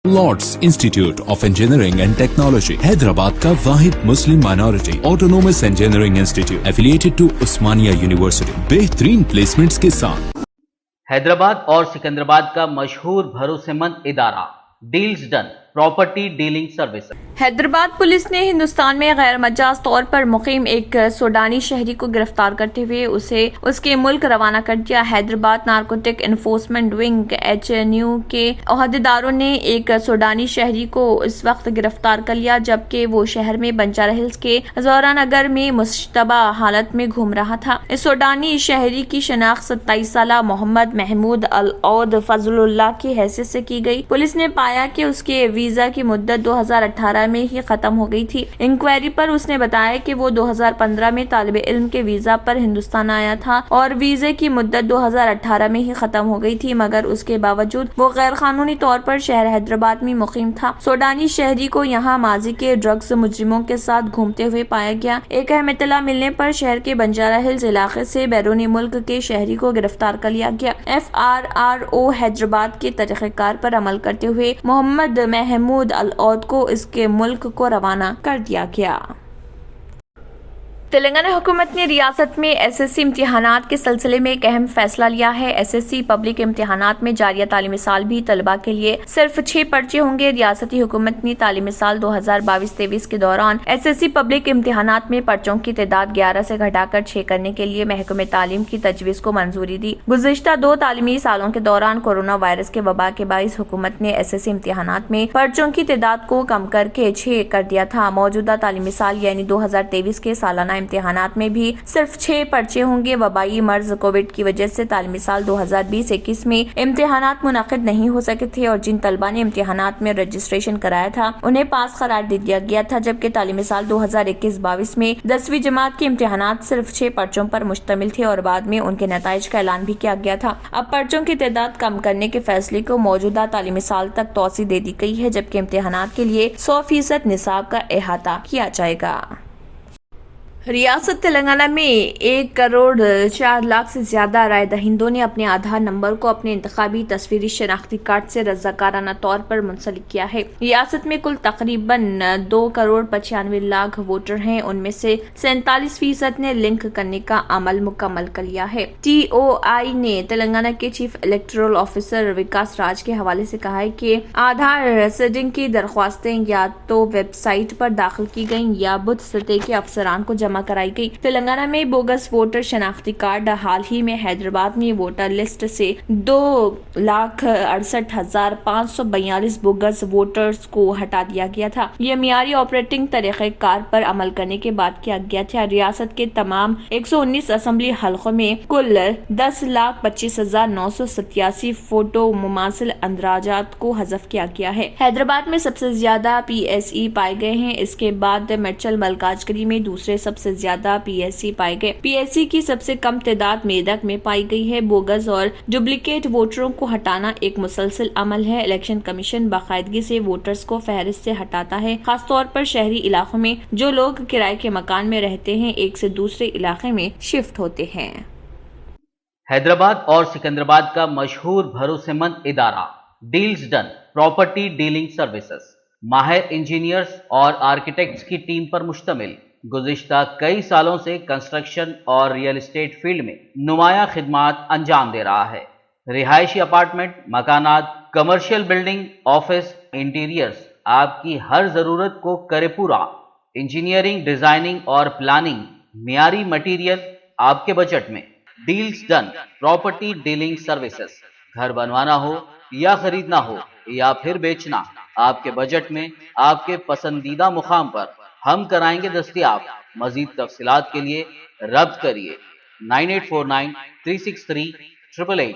Lord's Institute of Engineering and Technology Hyderabad का वाहिद मुस्लिम minority autonomous engineering institute affiliated to Osmania University बेहतरीन placements के साथ। हैदराबाद और सिकंदराबाद का मशहूर भरोसेमंद इदारा Deals Done Property Dealing Service. Hyderabad police ने हिंदुस्तान में गैर मजाज तौर पर मुकीम एक सूडानी शहरी को गिरफ्तार करते हुए उसे उसके मुल्क रवाना कर दिया। Hyderabad narcotic enforcement wing HNU के अहदेदारों ने एक सूडानी शहरी को इस वक्त गिरफ्तार कर लिया जबकि वो शहर में बंजारा हिल्स के जोरा नगर में मुश्तबा हालत में घूम रहा था। इस सूडानी शहरी की शनाख्त 27 साल मोहम्मद महमूद अल-औद फजलुल्लाह की हैसियत से की गई। पुलिस ने पाया कि उसके वीजा की मुद्दत 2018 में ही खत्म हो गई थी। इंक्वायरी पर उसने बताया कि वो 2015 में तालिब इल्म के वीजा पर हिंदुस्तान आया था और वीजे की मुद्दत 2018 में ही खत्म हो गई थी, मगर उसके बावजूद वो गैर कानूनी तौर पर शहर हैदराबाद में मुकीम था। सूडानी शहरी को यहाँ माजी के ड्रग्स मुजरिमों के साथ घूमते हुए पाया गया। एक अहम इत्तला मिलने पर शहर के बंजारा हिल्स इलाके से बैरूनी मुल्क के शहरी को गिरफ्तार कर लिया गया। FRRO हैदराबाद के तरीक़ेकार पर अमल करते हुए मोहम्मद महमूद अल-औद को इसके मुल्क को रवाना कर दिया गया। तेलंगाना हुकूमत ने रियासत में SSC इम्तिहानात के सिलसिले में एक अहम फैसला लिया है। SSC पब्लिक इम्तिहानात में जारिया तालीमी साल भी तलबा के लिए सिर्फ 6 पर्चे होंगे। रियासती हुकूमत ने तालीमी साल 2022-23 के दौरान SSC पब्लिक इम्तिहानात में पर्चों की तादाद 11 से घटाकर 6 करने के लिए महकमे तालीम की तजवीज़ को मंजूरी दी। गुज़िश्ता 2 तालीमी सालों के दौरान कोरोना वायरस के वबा के बाइस हुकूमत ने SSC इम्तिहानात में पर्चों की तादाद को कम करके 6 कर दिया था। मौजूदा तालीमी साल यानी 2023 के सालाना इम्तिहानात में भी सिर्फ 6 पर्चे होंगे। वबाई मर्ज कोविड की वजह से तालीमी साल 2020-21 में इम्तिहानात मुनक़िद नहीं हो सके थे और जिन तलबा ने इम्तिहानात में रजिस्ट्रेशन कराया था उन्हें पास करार दे दिया गया था, जबकि तालीमी साल 2021-22 में 10वीं जमात के इम्तिहानात सिर्फ 6 पर्चों पर मुश्तमिल थे और बाद में उनके नताइज का ऐलान भी किया गया था। अब पर्चों की तादाद कम करने के फैसले को मौजूदा तालीमी साल तक तौसी दे दी गई है, जबकि इम्तिहानात के लिए 100% निसाब का अहाता किया जाएगा। रियासत तेलंगाना में 1 करोड़ 4 लाख से ज्यादा राय दहिंदों ने अपने आधार नंबर को अपने इंतखाबी तस्वीरी शनाख्ती कार्ड से रज़ाकाराना तौर पर मुंसलिक किया है। रियासत में कुल तकरीबन 2 करोड़ 95 लाख वोटर हैं, उनमें से 47% ने लिंक करने का अमल मुकम्मल कर लिया है। TOI ने तेलंगाना के चीफ इलेक्टोरल ऑफिसर विकास राज के हवाले से कहा है कि आधार सीडिंग की दरख्वास्तें या तो वेबसाइट पर दाखिल की गयी या बुथ सतह के अफसरान को जमा कराई गई। तेलंगाना में बोगस वोटर शनाख्ती कार्ड हाल ही में हैदराबाद में वोटर लिस्ट से 2,68,542 बोगस वोटर्स को हटा दिया गया था। यह मियारी ऑपरेटिंग तरीक़ेकार पर अमल करने के बाद किया गया था। रियासत के तमाम 119 असम्बली हलकों में कुल 10,25,987 फोटो मुमासिल अंदराजात को हज़फ किया गया है। हैदराबाद में सबसे ज्यादा PSE पाए गए हैं, इसके बाद मेडचल मलकाजगिरी में दूसरे सबसे ज्यादा PSC पाए गए। PSC की सबसे कम तादाद मेदक में पाई गई है। बोगस और डुप्लीकेट वोटरों को हटाना एक मुसलसल अमल है। इलेक्शन कमीशन बाकायदगी से वोटर्स को फहरिस्त से हटाता है, खासतौर पर शहरी इलाकों में जो लोग किराए के मकान में रहते हैं एक से दूसरे इलाके में शिफ्ट होते हैं। हैदराबाद और सिकंदराबाद का मशहूर भरोसेमंद इदारा Deals Done Property Dealing services माहिर इंजीनियर्स और आर्किटेक्ट्स की टीम पर मुश्तमिल गुज़िश्ता कई सालों से कंस्ट्रक्शन और रियल एस्टेट फील्ड में नुमाया खिदमात अंजाम दे रहा है। रिहायशी अपार्टमेंट, मकानात, कमर्शियल बिल्डिंग, ऑफिस, इंटीरियर्स, आपकी हर जरूरत को करे पूरा। इंजीनियरिंग, डिजाइनिंग और प्लानिंग, मियारी मटीरियल आपके बजट में। Deals Done Property Dealing Services. घर बनवाना हो या खरीदना हो या फिर बेचना, आपके बजट में आपके पसंदीदा मुकाम पर हम कराएंगे दस्तयाब। मजीद तफसीलात के लिए रब्त करिए 9849-363-888,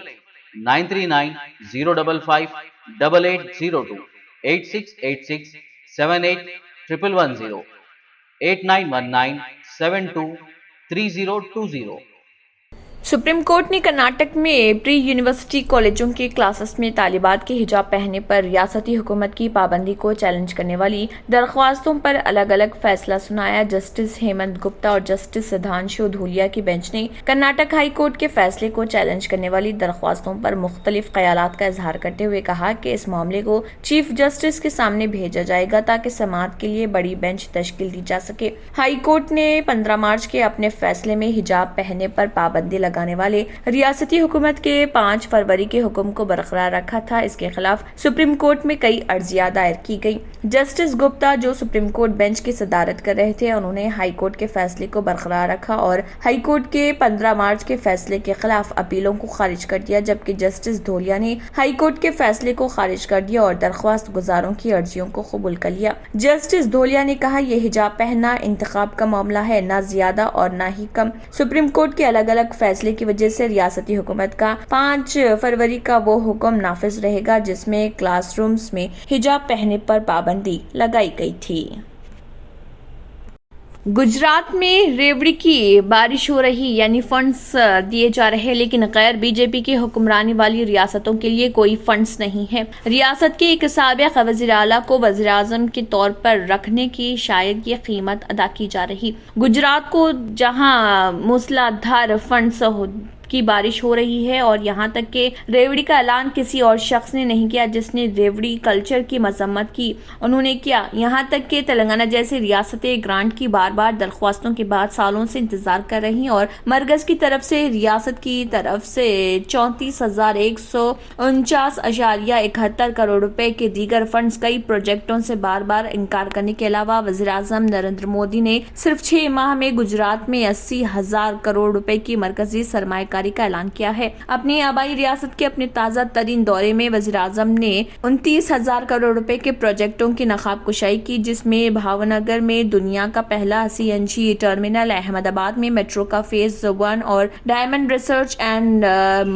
939-055-8802, 8686-78-110, 8919-72-3020। सुप्रीम कोर्ट ने कर्नाटक में प्री यूनिवर्सिटी कॉलेजों के क्लासेस में तालिबात के हिजाब पहनने पर रियासती हुकूमत की पाबंदी को चैलेंज करने वाली दरख्वास्तों पर अलग अलग फैसला सुनाया। जस्टिस हेमंत गुप्ता और जस्टिस सुधांशु धूलिया की बेंच ने कर्नाटक हाई कोर्ट के फैसले को चैलेंज करने वाली दरख्वास्तों पर मुख्तलिफ ख्यालात का इजहार करते हुए कहा कि इस मामले को चीफ जस्टिस के सामने भेजा जाएगा ताकि समाअत के लिए बड़ी बेंच तश्कील दी जा सके। हाई कोर्ट ने 15 मार्च के अपने फैसले में हिजाब पहनने पर पाबंदी लगाने वाले रियासती हुकूमत के 5 फरवरी के हुक्म को बरकरार रखा था। इसके खिलाफ सुप्रीम कोर्ट में कई अर्जियां दायर की गई। जस्टिस गुप्ता जो सुप्रीम कोर्ट बेंच की सदारत कर रहे थे, उन्होंने हाई कोर्ट के फैसले को बरकरार रखा और हाई कोर्ट के 15 मार्च के फैसले के खिलाफ अपीलों को खारिज कर दिया, जबकि जस्टिस धोलिया ने हाई कोर्ट के फैसले को खारिज कर दिया और दरख्वास्त गुजारों की अर्जियों को कबूल कर लिया। जस्टिस धोलिया ने कहा, यह हिजाब पहनना इंतखाब का मामला है, ना ज्यादा और ना ही कम। सुप्रीम कोर्ट के अलग अलग फैसले की वजह से रियासती हुकूमत का 5 फरवरी का वो हुक्म नाफिज रहेगा जिसमें क्लासरूम्स में हिजाब पहनने पर पाबंदी लगाई गई थी। गुजरात में रेवड़ी की बारिश हो रही, यानी फंड्स दिए जा रहे हैं, लेकिन गैर बीजेपी की हुक्मरानी वाली रियासतों के लिए कोई फंड्स नहीं है। रियासत के एक साबिक़ वज़ीर आला को वज़ीर आज़म के तौर पर रखने की शायद ये कीमत अदा की जा रही। गुजरात को जहां मूसलाधार फंड्स की बारिश हो रही है और यहाँ तक कि रेवड़ी का ऐलान किसी और शख्स ने नहीं किया जिसने रेवड़ी कल्चर की मजम्मत की, उन्होंने किया। यहाँ तक कि तेलंगाना जैसी रियासतें ग्रांट की बार बार दरख्वास्तों के बाद सालों से इंतजार कर रही और मरकज की तरफ से रियासत की तरफ से 34,149.71 करोड़ रुपए के दीगर फंड्स कई प्रोजेक्टों से बार बार इनकार करने के अलावा वज़ीर आज़म नरेंद्र मोदी ने सिर्फ 6 माह में गुजरात में 80,000 करोड़ रुपए की मरकजी सरमायाकारी का ऐलान किया है। अपनी आबाई रियासत के अपने ताज़ा तरीन दौरे में वज़ीर आज़म ने 29,000 करोड़ रुपए के प्रोजेक्टों की नकाब कुशाई की, जिसमें भावनगर में दुनिया का पहला CNG टर्मिनल, अहमदाबाद में मेट्रो का फेज 1 और diamond research and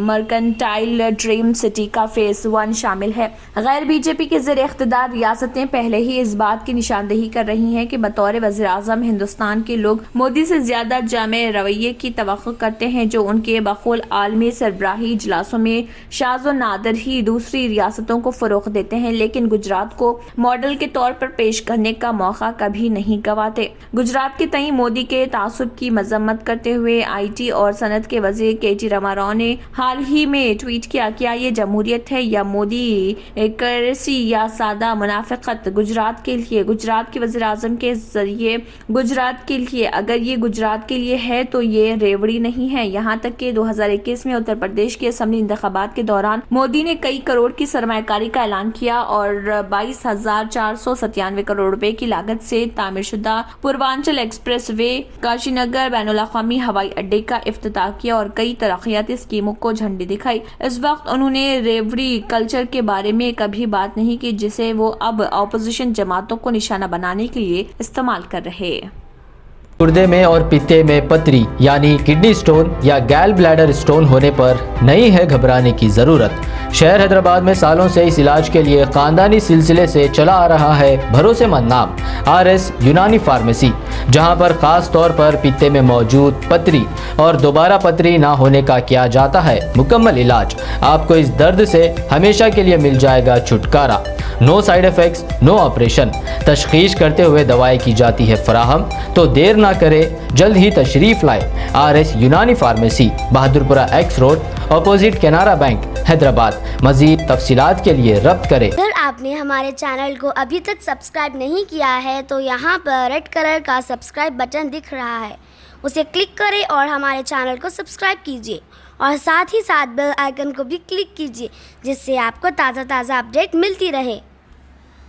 mercantile dream city का फेज 1 शामिल है। गैर बीजेपी के ज़ेर इख्तिदार रियासतें पहले ही इस बात की निशानदेही कर रही हैं कि बतौर वज़ीर आज़म हिंदुस्तान के लोग मोदी से ज्यादा जामे रवैये की तवक्को करते हैं, जो उनके बखौल आलमी सरबराही इजलासों में शाज़ व नादिर ही दूसरी रियासतों को फरोग देते हैं, लेकिन गुजरात को मॉडल के तौर पर पेश करने का मौका कभी नहीं गंवाते। गुजरात के तई मोदी के तासुब की मजम्मत करते हुए IT और सनत के वजीर KT रामाराव ने हाल ही में ट्वीट किया, क्या ये जमहूरियत है या मोदी करसी या सादा मुनाफिकत गुजरात के लिए, गुजरात के वज़ीर आज़म के जरिए गुजरात के लिए? अगर ये गुजरात के लिए है तो ये रेवड़ी नहीं है। यहाँ तक कि 2021 में उत्तर प्रदेश के असेंबली इंतखाबात के दौरान मोदी ने कई करोड़ की सरमायाकारी का ऐलान किया और 22,497 करोड़ रुपए की लागत से तामीरशुदा पूर्वांचल एक्सप्रेस वे, काशीनगर बैनुल अक़वामी हवाई अड्डे का इफ्तिताह किया और कई तरक्याती स्कीमों को झंडी दिखाई। इस वक्त उन्होंने रेवड़ी कल्चर के बारे में कभी बात नहीं की, जिसे वो अब अपोजिशन जमातों को निशाना बनाने के लिए इस्तेमाल कर रहे हैं। गुर्दे में और पित्ते में पथरी यानी किडनी स्टोन या गैल ब्लैडर स्टोन होने पर नहीं है घबराने की ज़रूरत। शहर हैदराबाद में सालों से इस इलाज के लिए खानदानी सिलसिले से चला आ रहा है भरोसेमंद नाम RS यूनानी फार्मेसी, जहां पर खास तौर पर पित्ते में मौजूद पथरी और दोबारा पथरी ना होने का किया जाता है मुकम्मल इलाज। आपको इस दर्द से हमेशा के लिए मिल जाएगा छुटकारा। No side effects, no operation. तशखीस करते हुए दवाएं की जाती है फराहम, तो देर ना करे, जल्द ही तशरीफ लाए। RS यूनानी pharmacy, Bahadurpura X road, opposite Canara Bank, Hyderabad. मजीद तफसीलात के लिए रब्त करें। अगर आपने हमारे चैनल को अभी तक सब्सक्राइब नहीं किया है तो यहाँ पर रेड कलर का सब्सक्राइब बटन दिख रहा है, उसे क्लिक करें और हमारे चैनल को सब्सक्राइब कीजिए और साथ ही साथ बेल आइकन को भी क्लिक कीजिए, जिससे आपको ताज़ा अपडेट मिलती रहे।